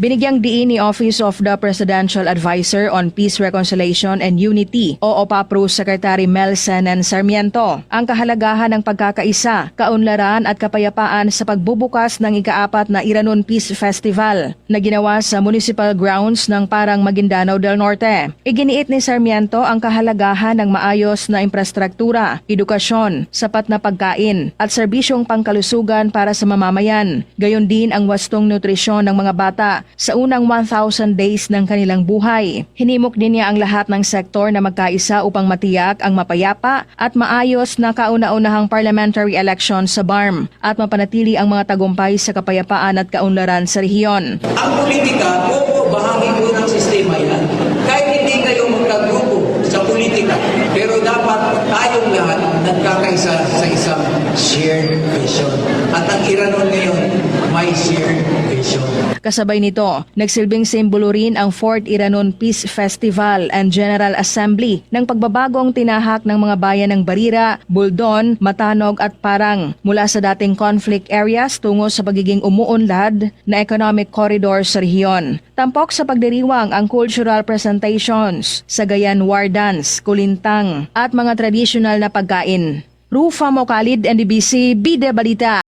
Binigyang diin ni Office of the Presidential Advisor on Peace, Reconciliation and Unity o OPAPRO Secretary Mel Senen Sarmiento ang kahalagahan ng pagkakaisa, kaunlaran at kapayapaan sa pagbubukas ng ika-4 na Iranon Peace Festival na ginawa sa municipal grounds ng Parang Maguindanao del Norte. Iginiit ni Sarmiento ang kahalagahan ng maayos na infrastruktura, edukasyon, sapat na pagkain at serbisyong pangkalusugan para sa mamamayan, gayon din ang wastong nutrisyon ng mga bata sa unang 1,000 days ng kanilang buhay. Hinimok din niya ang lahat ng sektor na magkaisa upang matiyak ang mapayapa at maayos na kauna-unahang parliamentary election sa BARM at mapanatili ang mga tagumpay sa kapayapaan at kaunlaran sa rehiyon. Ang politika, bahagi po ng sistema yan. Kahit hindi kayo magkagrupo sa politika, pero dapat tayong lahat nagkakaisa sa isang shared vision. At ang Iranon ngayon, may shared vision. Kasabay nito, nagsilbing simbolo rin ang 4th Iranon Peace Festival and General Assembly ng pagbabagong tinahak ng mga bayan ng Barira, Buldon, Matanog at Parang mula sa dating conflict areas tungo sa pagiging umuunlad na economic corridor sa rehiyon. Tampok sa pagdiriwang ang cultural presentations, Sagayan War Dance, Kulintang at mga traditional na pagkain. Rufa Mocalid, NDBC, Bida Balita.